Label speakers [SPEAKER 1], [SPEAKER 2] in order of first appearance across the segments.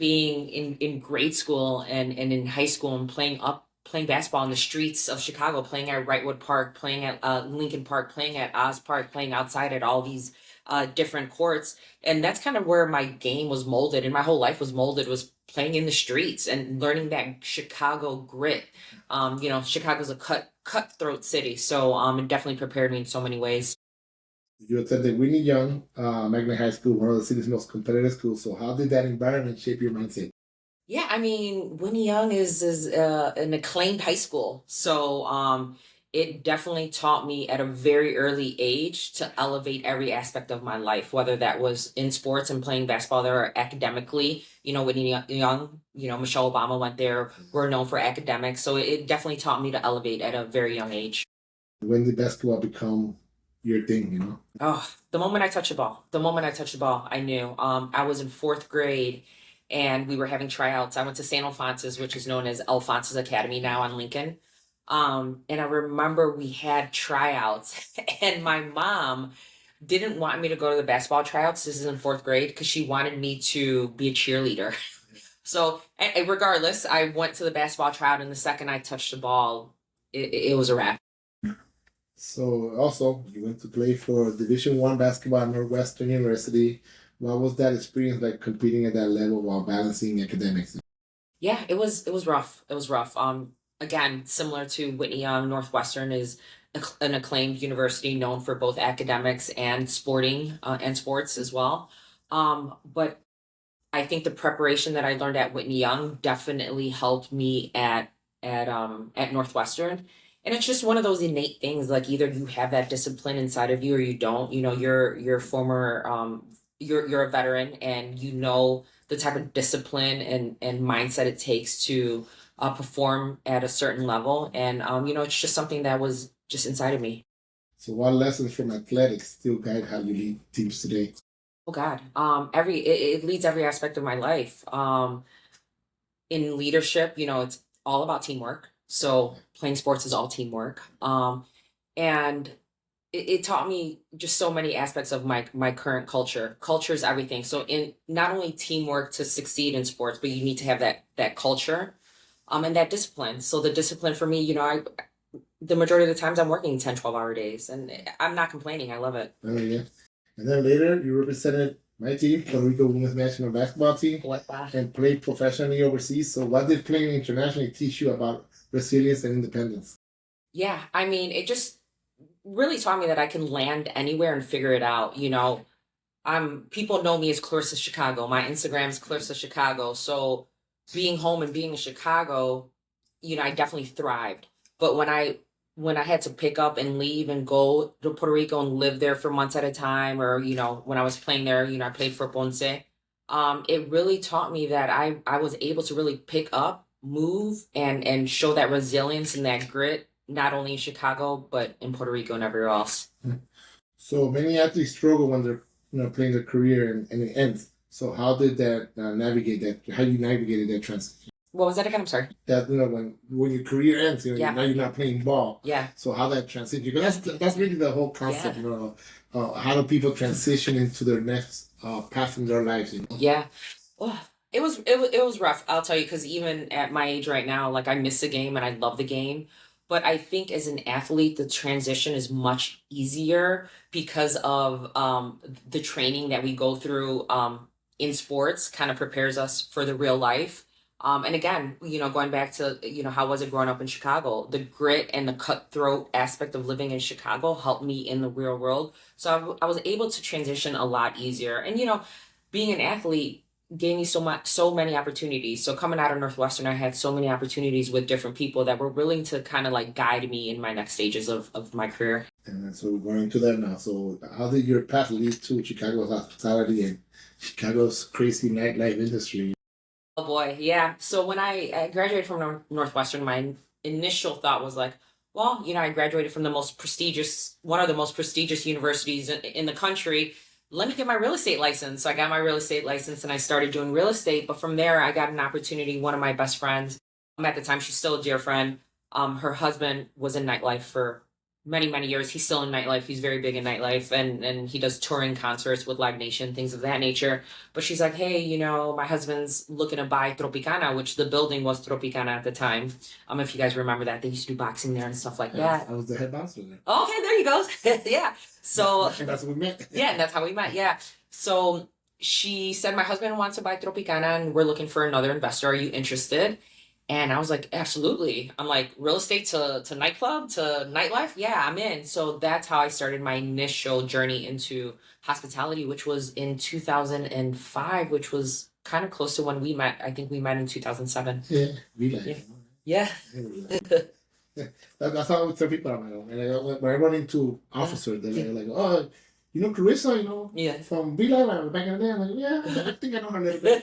[SPEAKER 1] being in grade school and in high school and playing basketball in the streets of Chicago, playing at Wrightwood Park, playing at Lincoln Park, playing at Oz Park, playing outside at all these different courts. And that's kind of where my game was molded and my whole life was molded, was playing in the streets and learning that Chicago grit. Chicago's a cutthroat city. So it definitely prepared me in so many ways.
[SPEAKER 2] You attended Whitney Young High School, one of the city's most competitive schools. So how did that environment shape your mindset?
[SPEAKER 1] Yeah, I mean, Winnie Young is an acclaimed high school, so it definitely taught me at a very early age to elevate every aspect of my life, whether that was in sports and playing basketball there or academically. Young, Michelle Obama went there. We're known for academics, so it definitely taught me to elevate at a very young age.
[SPEAKER 2] When did basketball become your thing?
[SPEAKER 1] Oh, the moment I touched the ball, I knew. I was in fourth grade and we were having tryouts. I went to St. Alphonsus, which is known as Alphonsus Academy now on Lincoln. And I remember we had tryouts and my mom didn't want me to go to the basketball tryouts. This is in fourth grade because she wanted me to be a cheerleader. So regardless, I went to the basketball tryout and the second I touched the ball, it was a wrap.
[SPEAKER 2] So also you went to play for Division I basketball at Northwestern University. What was that experience like competing at that level while balancing academics?
[SPEAKER 1] Yeah, it was rough. It was rough. Again, similar to Whitney Young, Northwestern is an acclaimed university known for both academics and sporting and sports as well. But I think the preparation that I learned at Whitney Young definitely helped me at Northwestern. And it's just one of those innate things, like either you have that discipline inside of you or you don't. You're former you're a veteran and you know the type of discipline and mindset it takes to perform at a certain level. And it's just something that was just inside of me.
[SPEAKER 2] So what lessons from athletics still guide how you lead teams today?
[SPEAKER 1] Oh God. It leads every aspect of my life. In leadership, it's all about teamwork. So playing sports is all teamwork. And it taught me just so many aspects of my current culture. Culture is everything. So in not only teamwork to succeed in sports, but you need to have that culture, and that discipline. So the discipline for me, the majority of the times I'm working 10, 12-hour days and I'm not complaining. I love it.
[SPEAKER 2] Oh yeah. And then later you represented my team, Puerto Rico Women's National Basketball Team, and played professionally overseas. So what did playing internationally teach you about resilience and independence?
[SPEAKER 1] Yeah, I mean, it just really taught me that I can land anywhere and figure it out. People know me as Clarissa Chicago. My Instagram is Clarissa Chicago. So being home and being in Chicago, I definitely thrived. But when I had to pick up and leave and go to Puerto Rico and live there for months at a time, or when I was playing there, I played for Ponce. It really taught me that I was able to really pick up, move, and show that resilience and that grit, not only in Chicago but in Puerto Rico and everywhere else.
[SPEAKER 2] So many athletes struggle when they're playing their career and it ends. So how did that navigate that? How you navigated that transition?
[SPEAKER 1] What was that again? I'm sorry.
[SPEAKER 2] That when your career ends,
[SPEAKER 1] Yeah.
[SPEAKER 2] now you're not playing ball.
[SPEAKER 1] Yeah.
[SPEAKER 2] So how that transition? Because that's really the whole concept.
[SPEAKER 1] Yeah.
[SPEAKER 2] How do people transition into their next path in their lives?
[SPEAKER 1] Yeah. Oh, it was rough. I'll tell you, because even at my age right now, like I miss the game and I love the game. But I think as an athlete, the transition is much easier because of the training that we go through in sports kind of prepares us for the real life. And again, going back to, how was it growing up in Chicago? The grit and the cutthroat aspect of living in Chicago helped me in the real world. So I was able to transition a lot easier. And, being an athlete gave me so many opportunities. So coming out of Northwestern, I had so many opportunities with different people that were willing to kind of like guide me in my next stages of my career.
[SPEAKER 2] And so we're going into that now. So how did your path lead to Chicago's hospitality and Chicago's crazy nightlife industry?
[SPEAKER 1] Oh boy, yeah. So when I graduated from Northwestern, my initial thought was like, well, I graduated from one of the most prestigious universities in the country. Let me get my real estate license. So I got my real estate license and I started doing real estate. But from there, I got an opportunity. One of my best friends, at the time, she's still a dear friend. Her husband was in nightlife for many years. He's still in nightlife. He's very big in nightlife, and he does touring concerts with Live Nation, things of that nature. But she's like, hey, my husband's looking to buy Tropicana, which the building was Tropicana at the time. If you guys remember that, they used to do boxing there and stuff like that.
[SPEAKER 2] I was the head bouncer there.
[SPEAKER 1] Okay, there you go. Yeah. So
[SPEAKER 2] that's how we met.
[SPEAKER 1] Yeah, and that's how we met. Yeah. So she said, my husband wants to buy Tropicana and we're looking for another investor. Are you interested? And I was like, absolutely. I'm like, real estate to nightclub to nightlife? Yeah, I'm in. So that's how I started my initial journey into hospitality, which was in 2005, which was kind of close to when we met. I think we met in 2007.
[SPEAKER 2] Yeah, we like.
[SPEAKER 1] Yeah.
[SPEAKER 2] Yeah. That's how I would tell people on my own. And when I run into officers, they're like, oh, Clarissa, from V-Live back in the day. I'm like, yeah, I think I know her a little bit.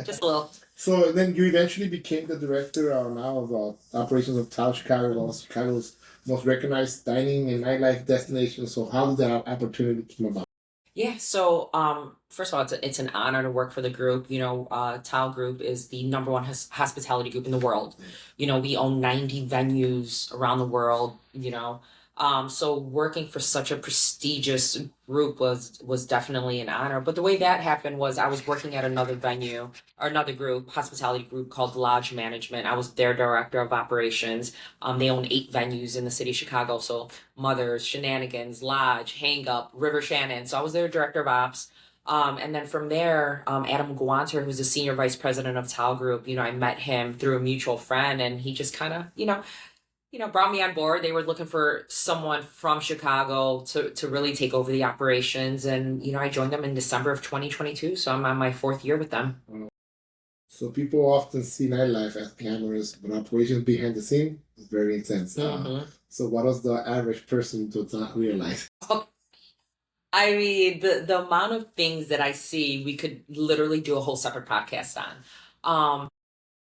[SPEAKER 1] Just a little.
[SPEAKER 2] So then you eventually became the director now of operations of TAO Chicago, one of Chicago's most recognized dining and nightlife destinations. So how did that opportunity come about?
[SPEAKER 1] Yeah, so first of all, it's an honor to work for the group. TAO Group is the number one hospitality group in the world. We own 90 venues around the world. So working for such a prestigious group was definitely an honor. But the way that happened was I was working at another venue or another group, hospitality group called Lodge Management. I was their director of operations. They own 8 venues in the city of Chicago. So Mothers, Shenanigans, Lodge, Hang Up, River Shannon. So I was their director of ops. And then from there, Adam Guanter, who's the senior vice president of TAO Group, I met him through a mutual friend, and he just kind of, brought me on board. They were looking for someone from Chicago to really take over the operations. And, I joined them in December of 2022. So I'm on my 4th year with them.
[SPEAKER 2] So people often see nightlife as glamorous, but operations behind the scene is very intense. So what does the average person does not realize?
[SPEAKER 1] I mean, the amount of things that I see, we could literally do a whole separate podcast on.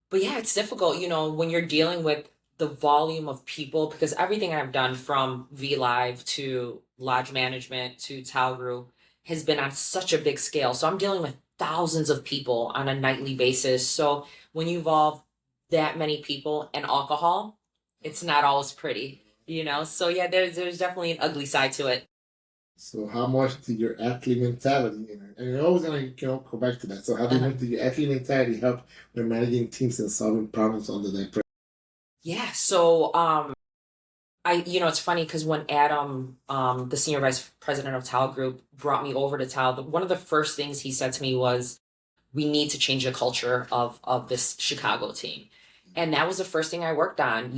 [SPEAKER 1] But yeah, it's difficult, when you're dealing with the volume of people, because everything I've done from V-Live to Lodge Management to TAO Group has been on such a big scale. So I'm dealing with thousands of people on a nightly basis. So when you involve that many people and alcohol, it's not always pretty, So yeah, there's definitely an ugly side to it.
[SPEAKER 2] So how much did your athlete mentality, and you're always going to go back to that. So how did your athlete mentality help when managing teams and solving problems under that pressure?
[SPEAKER 1] Yeah, so it's funny because when Adam, the senior vice president of TAO Group, brought me over to TAO, one of the first things he said to me was, we need to change the culture of this Chicago team. And that was the first thing I worked on.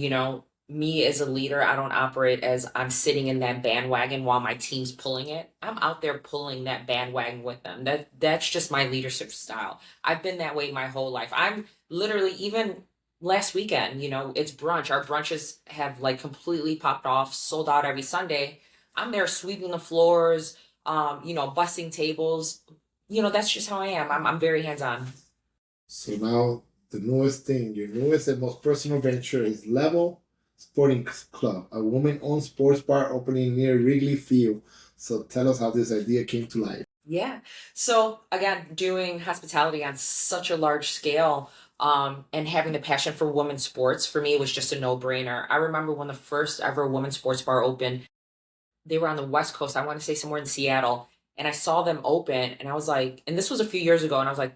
[SPEAKER 1] Me as a leader, I don't operate as I'm sitting in that bandwagon while my team's pulling it. I'm out there pulling that bandwagon with them. That's just my leadership style. I've been that way my whole life. I'm literally, even last weekend, it's brunch. Our brunches have completely popped off, sold out every Sunday. I'm there sweeping the floors, bussing tables. That's just how I am. I'm very hands-on.
[SPEAKER 2] So now the newest thing, your newest and most personal venture is Level Sporting Club, a woman-owned sports bar opening near Wrigleyville. So tell us how this idea came to life.
[SPEAKER 1] Yeah. So again, doing hospitality on such a large scale, and having the passion for women's sports, for me, was just a no-brainer. I remember when the first ever women's sports bar opened, they were on the West Coast. I want to say somewhere in Seattle. And I saw them open and I was like, and this was a few years ago, and I was like,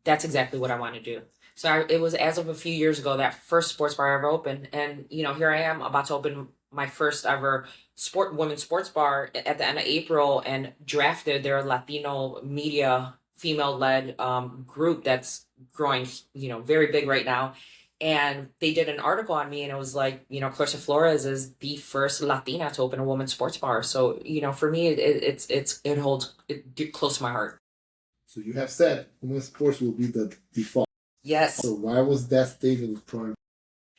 [SPEAKER 1] that's exactly what I want to do. So it was as of a few years ago, that first sports bar I ever opened. And, here I am about to open my first ever women's sports bar at the end of April, and drafted their Latino media female-led group that's growing, very big right now. And they did an article on me, and it was like, Clarissa Flores is the first Latina to open a women's sports bar. So, for me, it holds it close to my heart.
[SPEAKER 2] So you have said women's sports will be the default.
[SPEAKER 1] Yes.
[SPEAKER 2] So why was that statement important?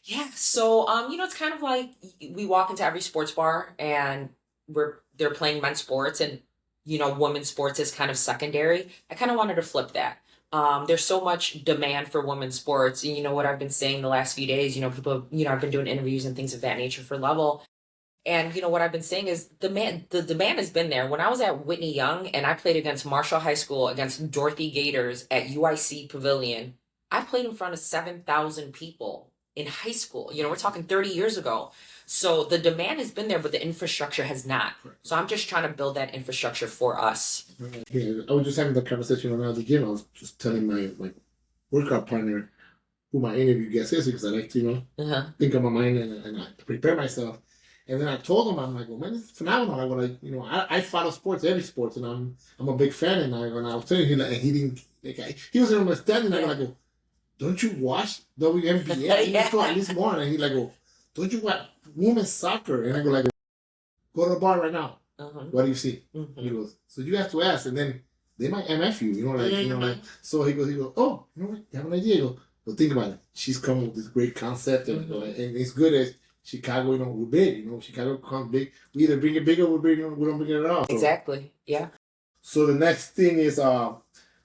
[SPEAKER 1] Yeah. So, it's kind of like we walk into every sports bar and they're playing men's sports, and, women's sports is kind of secondary. I kind of wanted to flip that. There's so much demand for women's sports. What I've been saying the last few days, people, I've been doing interviews and things of that nature for Level. And, what I've been saying is the demand has been there. When I was at Whitney Young and I played against Marshall High School, against Dorothy Gators at UIC Pavilion, I played in front of 7,000 people. in high school. We're talking 30 years ago. So the demand has been there, but the infrastructure has not. So I'm just trying to build that infrastructure for us.
[SPEAKER 2] Yeah, I was just having the conversation when I was at the gym. I was just telling my workout partner who my interview guest is because I like to, think on my mind and I prepare myself. And then I told him, I'm like, well, man, this is phenomenal. I go, like, I follow sports, every sports, and I'm a big fan. And I was telling him, like, he didn't, like, he wasn't understanding. I go, don't you watch WNBA? You go at least more. And he's like, oh, don't you watch women's soccer? And I go, like, go to the bar right now. What do you see? He goes, so you have to ask, and then they might MF you, like. So he goes, oh, you have an idea? He goes, well, think about it. She's coming with this great concept, and it's good as Chicago, we're big, Chicago comes big. We either bring it bigger or we don't bring it at all. So.
[SPEAKER 1] Exactly. Yeah.
[SPEAKER 2] So the next thing is, so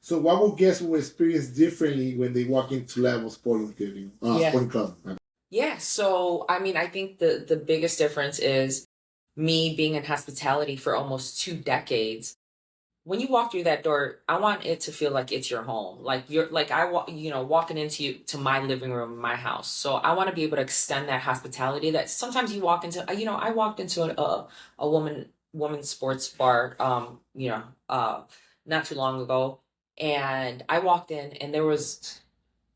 [SPEAKER 2] what would guests will experience differently when they walk into level sporting club?
[SPEAKER 1] Yeah. So, I think the biggest difference is me being in hospitality for almost 2 decades. When you walk through that door, I want it to feel like it's your home. Like you're like walking to my living room, my house. So I want to be able to extend that hospitality that sometimes you walk into. I walked into a woman's sports bar, not too long ago, and I walked in and there was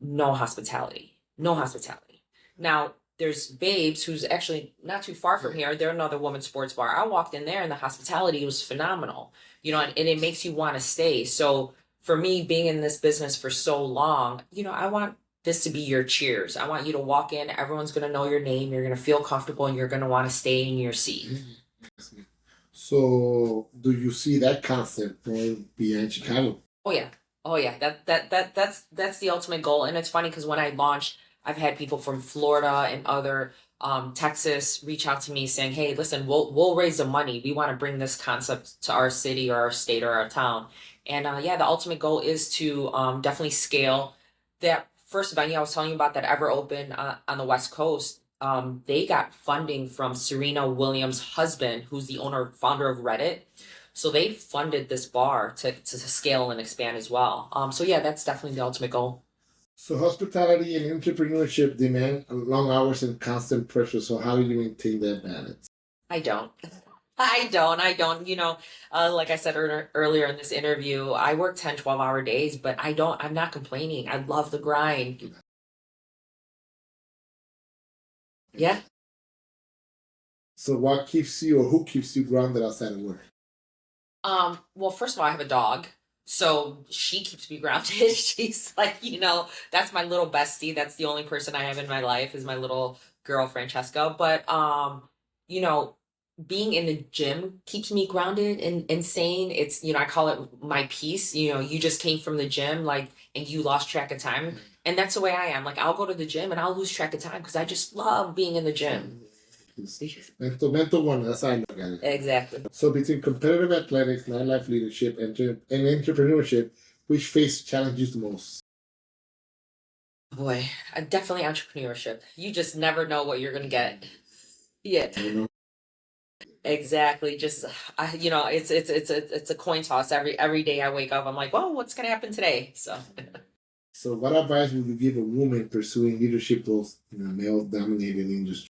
[SPEAKER 1] no hospitality, no hospitality. Now there's Babes, who's actually not too far from here. They're another women's sports bar. I walked in there and the hospitality was phenomenal, and it makes you want to stay. So for me, being in this business for so long, I want this to be your cheers. I want you to walk in, everyone's going to know your name, you're going to feel comfortable, and you're going to want to stay in your seat.
[SPEAKER 2] So do you see that concept going beyond Chicago?
[SPEAKER 1] Oh yeah. That's the ultimate goal. And it's funny because when I launched, I've had people from Florida and other Texas reach out to me saying, "Hey, listen, we'll raise the money. We want to bring this concept to our city or our state or our town." And the ultimate goal is to definitely scale that first venue I was telling you about that ever opened on the West Coast. They got funding from Serena Williams' husband, who's the founder of Reddit. So they funded this bar to scale and expand as well. So yeah, that's definitely the ultimate goal.
[SPEAKER 2] So hospitality and entrepreneurship demand long hours and constant pressure. So how do you maintain that balance?
[SPEAKER 1] I don't. I don't. Like I said earlier in this interview, I work 10, 12-hour days, but I'm not complaining. I love the grind. Yeah.
[SPEAKER 2] So what keeps you or who keeps you grounded outside of work?
[SPEAKER 1] Well, first of all, I have a dog. So she keeps me grounded. She's like, that's my little bestie. That's the only person I have in my life is my little girl, Francesca. But, being in the gym keeps me grounded and sane. It's, I call it my peace. You just came from the gym, like, and you lost track of time. And that's the way I am. Like, I'll go to the gym and I'll lose track of time because I just love being in the gym.
[SPEAKER 2] Mental one, that's how I look at it.
[SPEAKER 1] Exactly.
[SPEAKER 2] So between competitive athletics, nightlife leadership, and entrepreneurship, which face challenges the most?
[SPEAKER 1] Boy, definitely entrepreneurship. You just never know what you're gonna get. Yeah. Exactly. Just it's a coin toss every day I wake up. I'm like, well, what's gonna happen today? So.
[SPEAKER 2] So what advice would you give a woman pursuing leadership roles in a male-dominated industry?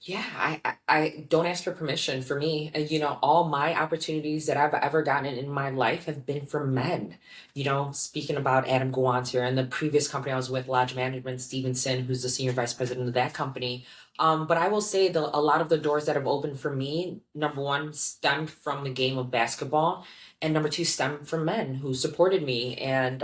[SPEAKER 1] Yeah, I don't ask for permission. For me, all my opportunities that I've ever gotten in my life have been from men. Speaking about Adam Gawanter and the previous company I was with, Lodge Management, Stevenson, who's the senior vice president of that company. But I will say a lot of the doors that have opened for me, number one, stemmed from the game of basketball. And number two, stemmed from men who supported me. And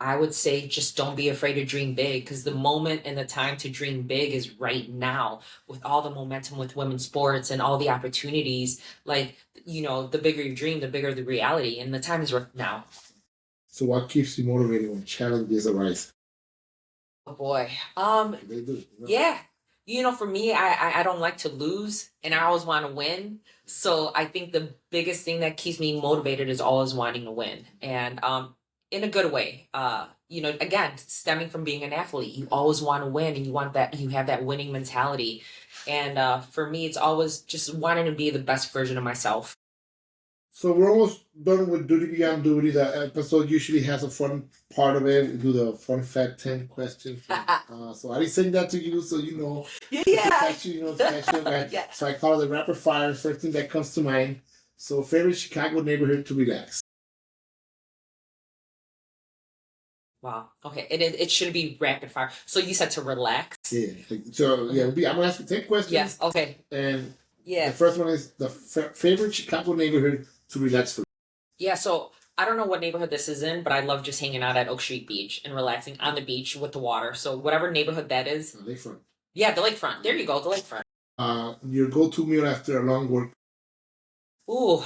[SPEAKER 1] I would say just don't be afraid to dream big because the moment and the time to dream big is right now with all the momentum with women's sports and all the opportunities. Like, the bigger you dream, the bigger the reality. And the time is right now.
[SPEAKER 2] So what keeps you motivated when challenges arise?
[SPEAKER 1] Oh boy.
[SPEAKER 2] They do.
[SPEAKER 1] Yeah. For me, I don't like to lose and I always want to win. So I think the biggest thing that keeps me motivated is always wanting to win. And in a good way. Again, stemming from being an athlete, you always want to win and you have that winning mentality. And for me, it's always just wanting to be the best version of myself.
[SPEAKER 2] So we're almost done with Duty Beyond Duty. The episode usually has a fun part of it. We do the fun fact 10 questions. So I didn't send that to you, so you know.
[SPEAKER 1] Yeah.
[SPEAKER 2] To catch you, to catch you. Right?
[SPEAKER 1] Yeah.
[SPEAKER 2] So I call it the rapid fire. First thing that comes to mind. So favorite Chicago neighborhood to relax.
[SPEAKER 1] Wow. Okay. It should be rapid fire. So you said to relax.
[SPEAKER 2] Yeah. So yeah, I'm gonna ask you 10 questions.
[SPEAKER 1] Yes. Okay.
[SPEAKER 2] And
[SPEAKER 1] yeah.
[SPEAKER 2] The first one is the favorite Chicago neighborhood to relax for.
[SPEAKER 1] Yeah. So I don't know what neighborhood this is in, but I love just hanging out at Oak Street Beach and relaxing on the beach with the water. So whatever neighborhood that is.
[SPEAKER 2] Lakefront.
[SPEAKER 1] Yeah, the lakefront. There you go, the lakefront.
[SPEAKER 2] Your go-to meal after a long work.
[SPEAKER 1] Ooh,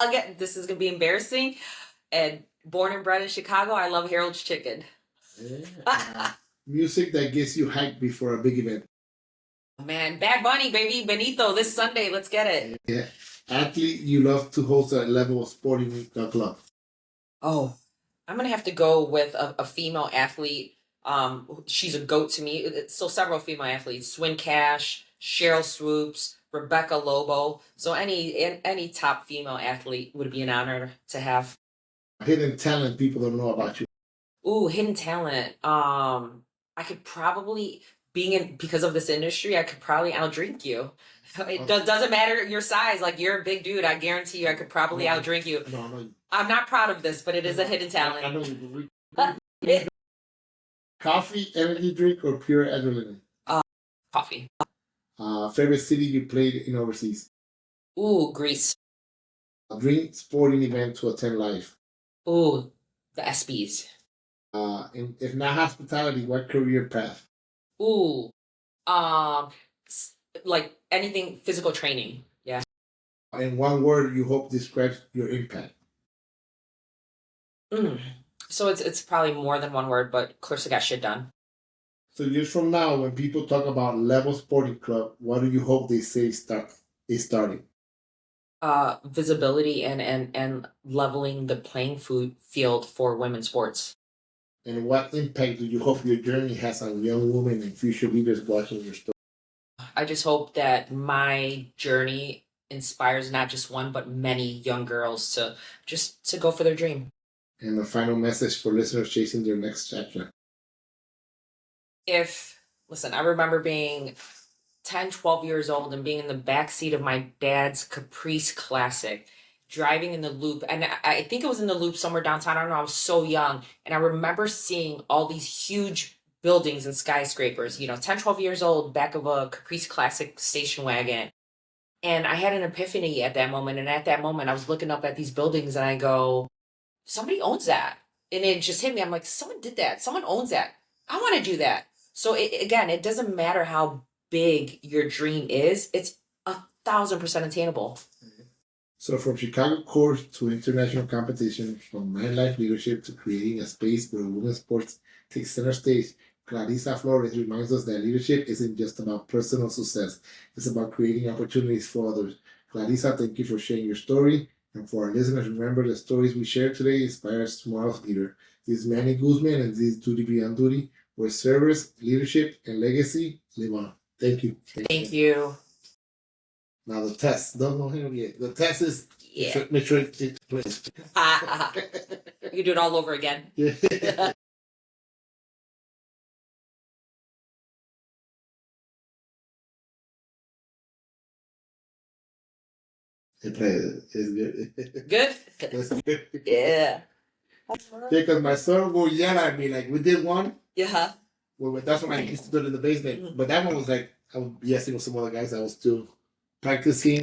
[SPEAKER 1] again, this is gonna be embarrassing. And born and bred in Chicago, I love Harold's Chicken.
[SPEAKER 2] Yeah. Music that gets you hyped before a big event.
[SPEAKER 1] Man, Bad Bunny, baby, Benito, this Sunday, let's get it.
[SPEAKER 2] Yeah. Athlete you love to host at level of sporting club.
[SPEAKER 1] Oh, I'm gonna have to go with a female athlete. She's a goat to me. So several female athletes: Swin Cash, Cheryl Swoops, Rebecca Lobo. So any top female athlete would be an honor to have.
[SPEAKER 2] Hidden talent people don't know about you.
[SPEAKER 1] Ooh, hidden talent. I could probably because of this industry, I could probably outdrink you. It doesn't matter your size. Like, you're a big dude. I guarantee you, I could probably outdrink you.
[SPEAKER 2] No.
[SPEAKER 1] I'm not proud of this, but it is a hidden talent.
[SPEAKER 2] I know. Coffee, energy drink, or pure adrenaline?
[SPEAKER 1] Coffee.
[SPEAKER 2] Favorite city you played in overseas?
[SPEAKER 1] Ooh, Greece.
[SPEAKER 2] A dream sporting event to attend live?
[SPEAKER 1] Ooh, the ESPYs.
[SPEAKER 2] And if not hospitality, what career path?
[SPEAKER 1] Ooh, like anything physical training. Yeah.
[SPEAKER 2] In one word, you hope describes your impact.
[SPEAKER 1] So it's probably more than one word, but Clarissa got shit done.
[SPEAKER 2] So years from now, when people talk about Level Sporting Club, what do you hope they say is starting?
[SPEAKER 1] Visibility and leveling the playing field for women's sports.
[SPEAKER 2] And what impact do you hope your journey has on young women and future leaders watching your story?
[SPEAKER 1] I just hope that my journey inspires not just one, but many young girls to go for their dream.
[SPEAKER 2] And a final message for listeners chasing their next chapter.
[SPEAKER 1] Listen, I remember being 10, 12 years old and being in the back seat of my dad's Caprice Classic, driving in the Loop. And I think it was in the Loop somewhere downtown. I don't know. I was so young. And I remember seeing all these huge buildings and skyscrapers, 10, 12 years old, back of a Caprice Classic station wagon. And I had an epiphany at that moment. And at that moment, I was looking up at these buildings and I go, somebody owns that. And it just hit me. I'm like, someone did that. Someone owns that. I want to do that. So it doesn't matter how big your dream is. It's 1,000% attainable.
[SPEAKER 2] So from Chicago course to international competition, from mind life leadership to creating a space where women's sports takes center stage, Clarissa Flores reminds us that leadership isn't just about personal success. It's about creating opportunities for others. Clarissa, thank you for sharing your story. And for our listeners, remember the stories we shared today inspires tomorrow's leader. This is Manny Guzman, and this is Duty Beyond Duty, where service, leadership, and legacy live on. Thank you.
[SPEAKER 1] Thank you.
[SPEAKER 2] Now the test. Don't hang up yet. The test is make sure it plays.
[SPEAKER 1] You do it all over again.
[SPEAKER 2] Yeah. It plays. It's good.
[SPEAKER 1] Good?
[SPEAKER 2] That's good.
[SPEAKER 1] Yeah.
[SPEAKER 2] Because my son will yell at me like, we did one.
[SPEAKER 1] Yeah.
[SPEAKER 2] Well, that's when I used to do it in the basement. But that one was like, I was BSing with some other guys. I was still practicing.